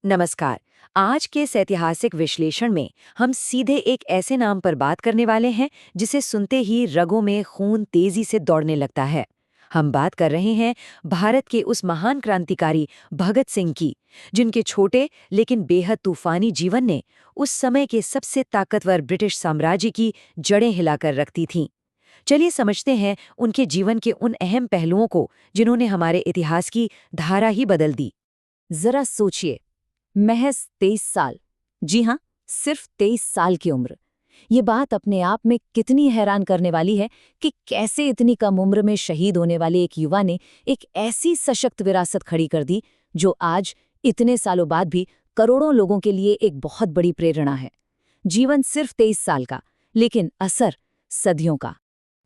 नमस्कार। आज के इस ऐतिहासिक विश्लेषण में हम सीधे एक ऐसे नाम पर बात करने वाले हैं जिसे सुनते ही रगों में खून तेजी से दौड़ने लगता है। हम बात कर रहे हैं भारत के उस महान क्रांतिकारी भगत सिंह की, जिनके छोटे लेकिन बेहद तूफानी जीवन ने उस समय के सबसे ताकतवर ब्रिटिश साम्राज्य की जड़ें हिलाकर रखती थीं। चलिए समझते हैं उनके जीवन के उन अहम पहलुओं को जिन्होंने हमारे इतिहास की धारा ही बदल दी। जरा सोचिए, महज 23 साल। जी हाँ, सिर्फ 23 साल की उम्र। ये बात अपने आप में कितनी हैरान करने वाली है कि कैसे इतनी कम उम्र में शहीद होने वाले एक युवा ने एक ऐसी सशक्त विरासत खड़ी कर दी जो आज इतने सालों बाद भी करोड़ों लोगों के लिए एक बहुत बड़ी प्रेरणा है। जीवन सिर्फ 23 साल का, लेकिन असर सदियों का।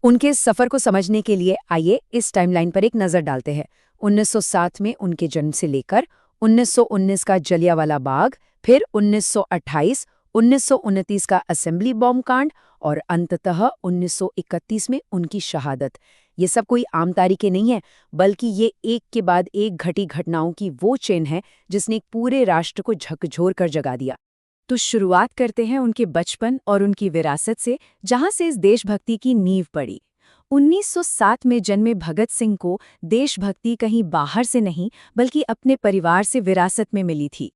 उनके इस सफर को समझने के लिए आइए इस टाइमलाइन पर एक नजर डालते हैं। 1907 में उनके जन्म से लेकर 1919 का जलियांवाला बाग, फिर 1928, 1929 का असेंबली बॉम्ब कांड और अंततः 1931 में उनकी शहादत। ये सब कोई आम तारीखें नहीं है, बल्कि ये एक के बाद एक घटी घटनाओं की वो चेन है जिसने एक पूरे राष्ट्र को झकझोर कर जगा दिया। तो शुरुआत करते हैं उनके बचपन और उनकी विरासत से, जहां से इस देशभक्ति की नींव पड़ी। 1907 में जन्मे भगत सिंह को देशभक्ति कहीं बाहर से नहीं बल्कि अपने परिवार से विरासत में मिली थी।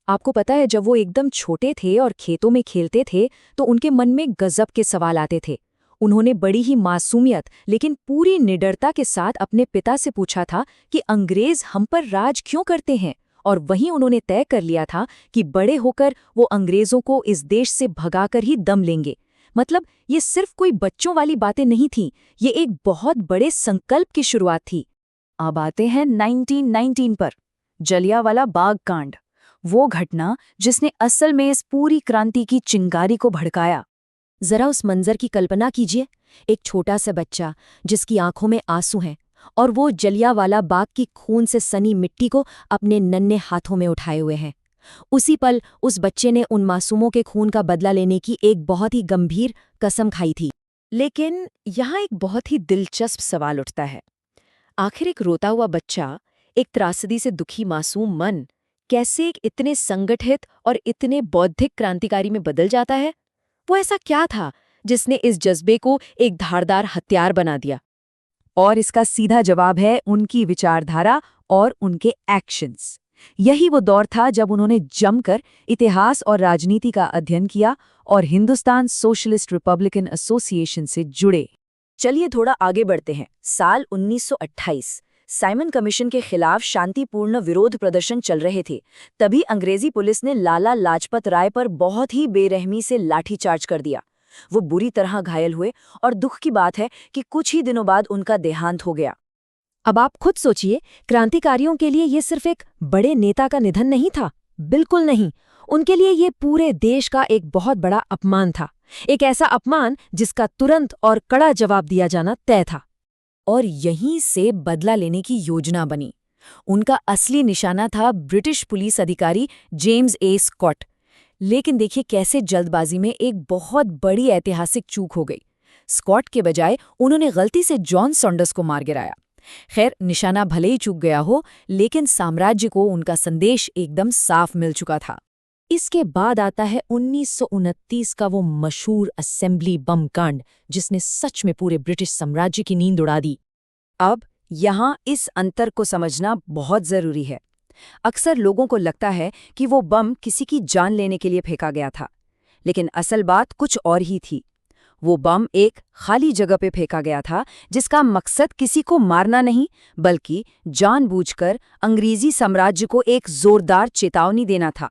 आपको पता है, जब वो एकदम छोटे थे और खेतों में खेलते थे तो उनके मन में गजब के सवाल आते थे। उन्होंने बड़ी ही मासूमियत लेकिन पूरी निडरता के साथ अपने पिता से पूछा था कि अंग्रेज हम पर राज क्यों करते हैं, और वहीं उन्होंने तय कर लिया था कि बड़े होकर वो अंग्रेजों को इस देश से भगाकर ही दम लेंगे। मतलब ये सिर्फ कोई बच्चों वाली बातें नहीं थीं, ये एक बहुत बड़े संकल्प की शुरुआत थी। अब आते हैं 1919 पर, जलियांवाला बाग कांड। वो घटना जिसने असल में इस पूरी क्रांति की चिंगारी को भड़काया। जरा उस मंजर की कल्पना कीजिए, एक छोटा सा बच्चा जिसकी आंखों में आंसू हैं और वो जलियांवाला बाग की खून से सनी मिट्टी को अपने नन्हे हाथों में उठाए हुए हैं। उसी पल उस बच्चे ने उन मासूमों के खून का बदला लेने की एक बहुत ही गंभीर कसम खाई थी। लेकिन यहाँ एक बहुत ही दिलचस्प सवाल उठता है। आखिर एक रोता हुआ बच्चा, एक त्रासदी से दुखी मासूम मन, कैसे एक इतने संगठित और इतने बौद्धिक क्रांतिकारी में बदल जाता है? वो ऐसा क्या था जिसने इस जज्बे को एक धारदार हथियार बना दिया? और इसका सीधा जवाब है उनकी विचारधारा और उनके एक्शंस। यही वो दौर था जब उन्होंने जमकर इतिहास और राजनीति का अध्ययन किया और हिंदुस्तान सोशलिस्ट रिपब्लिकन एसोसिएशन से जुड़े। चलिए थोड़ा आगे बढ़ते हैं। साल 1928, साइमन कमीशन के खिलाफ शांतिपूर्ण विरोध प्रदर्शन चल रहे थे। तभी अंग्रेजी पुलिस ने लाला लाजपत राय पर बहुत ही बेरहमी से लाठीचार्ज कर दिया। वो बुरी तरह घायल हुए और दुख की बात है कि कुछ ही दिनों बाद उनका देहांत हो गया। अब आप खुद सोचिए, क्रांतिकारियों के लिए ये सिर्फ एक बड़े नेता का निधन नहीं था। बिल्कुल नहीं, उनके लिए ये पूरे देश का एक बहुत बड़ा अपमान था। एक ऐसा अपमान जिसका तुरंत और कड़ा जवाब दिया जाना तय था। और यहीं से बदला लेने की योजना बनी। उनका असली निशाना था ब्रिटिश पुलिस अधिकारी जेम्स ए स्कॉट। लेकिन देखिए कैसे जल्दबाजी में एक बहुत बड़ी ऐतिहासिक चूक हो गई। स्कॉट के बजाय उन्होंने गलती से जॉन सॉन्डर्स को मार गिराया। खैर, निशाना भले ही चूक गया हो, लेकिन साम्राज्य को उनका संदेश एकदम साफ मिल चुका था। इसके बाद आता है 1929 का वो मशहूर असेंबली बम कांड, जिसने सच में पूरे ब्रिटिश साम्राज्य की नींद उड़ा दी। अब यहाँ इस अंतर को समझना बहुत जरूरी है। अक्सर लोगों को लगता है कि वो बम किसी की जान लेने के लिए फेंका गया था, लेकिन असल बात कुछ और ही थी। वो बम एक खाली जगह पे फेंका गया था जिसका मकसद किसी को मारना नहीं, बल्कि जानबूझकर अंग्रेजी साम्राज्य को एक जोरदार चेतावनी देना था।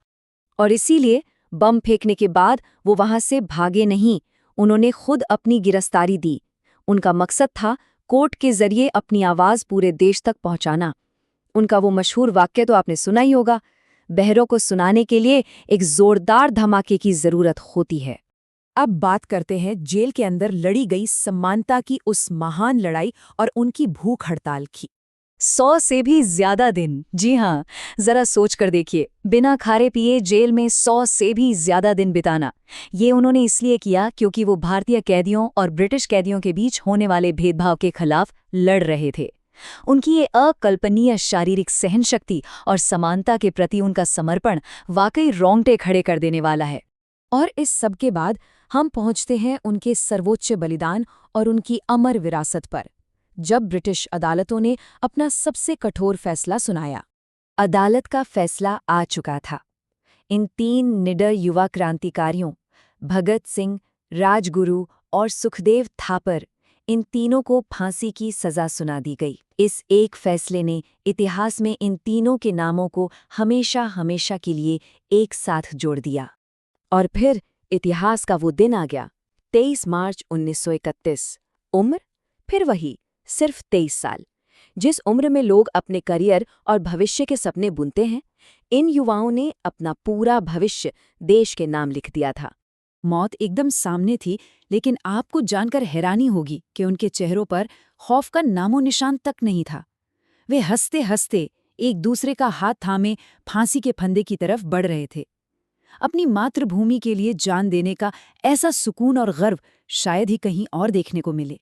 और इसीलिए बम फेंकने के बाद वो वहां से भागे नहीं, उन्होंने खुद अपनी गिरफ्तारी दी। उनका मकसद था कोर्ट के जरिए अपनी आवाज पूरे देश तक पहुंचाना। उनका वो मशहूर वाक्य तो आपने सुना ही होगा, बहरों को सुनाने के लिए एक जोरदार धमाके की जरूरत होती है। अब बात करते हैं जेल के अंदर लड़ी गई समानता की उस महान लड़ाई और उनकी भूख हड़ताल की। 100 से भी ज्यादा दिन। जी हाँ, जरा सोच कर देखिए, बिना खारे पिए जेल में 100 से भी ज्यादा दिन बिताना। ये उन्होंने इसलिए किया क्योंकि वो भारतीय कैदियों और ब्रिटिश कैदियों के बीच होने वाले भेदभाव के खिलाफ लड़ रहे थे। उनकी ये अकल्पनीय शारीरिक सहनशक्ति और समानता के प्रति उनका समर्पण वाकई रोंगटे खड़े कर देने वाला है। और इस सब के बाद हम पहुंचते हैं उनके सर्वोच्च बलिदान और उनकी अमर विरासत पर, जब ब्रिटिश अदालतों ने अपना सबसे कठोर फैसला सुनाया। अदालत का फैसला आ चुका था। इन 3 निडर युवा क्रांतिकारियों भगत सिंह, राजगुरु और सुखदेव थापर, इन तीनों को फांसी की सजा सुना दी गई। इस एक फैसले ने इतिहास में इन तीनों के नामों को हमेशा हमेशा के लिए एक साथ जोड़ दिया। और फिर इतिहास का वो दिन आ गया, 23 मार्च 1931। उम्र फिर वही, सिर्फ 23 साल। जिस उम्र में लोग अपने करियर और भविष्य के सपने बुनते हैं, इन युवाओं ने अपना पूरा भविष्य देश के नाम लिख दिया था। मौत एकदम सामने थी, लेकिन आपको जानकर हैरानी होगी कि उनके चेहरों पर खौफ का नामो निशान तक नहीं था। वे हंसते हंसते एक दूसरे का हाथ थामे फांसी के फंदे की तरफ बढ़ रहे थे। अपनी मातृभूमि के लिए जान देने का ऐसा सुकून और गर्व शायद ही कहीं और देखने को मिले।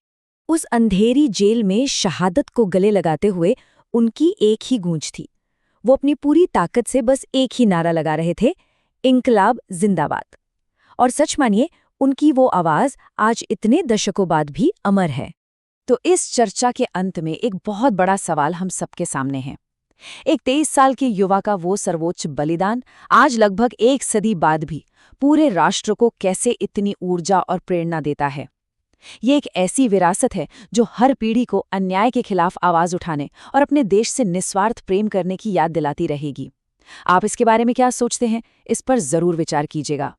उस अंधेरी जेल में शहादत को गले लगाते हुए उनकी एक ही गूंज थी। वो अपनी पूरी ताकत से बस एक ही नारा लगा रहे थे, इंकलाब जिंदाबाद। और सच मानिए, उनकी वो आवाज आज इतने दशकों बाद भी अमर है। तो इस चर्चा के अंत में एक बहुत बड़ा सवाल हम सबके सामने है। एक 23 साल के युवा का वो सर्वोच्च बलिदान आज लगभग 1 सदी बाद भी पूरे राष्ट्र को कैसे इतनी ऊर्जा और प्रेरणा देता है। ये एक ऐसी विरासत है जो हर पीढ़ी को अन्याय के खिलाफ आवाज उठाने और अपने देश से निस्वार्थ प्रेम करने की याद दिलाती रहेगी। आप इसके बारे में क्या सोचते हैं? इस पर जरूर विचार कीजिएगा।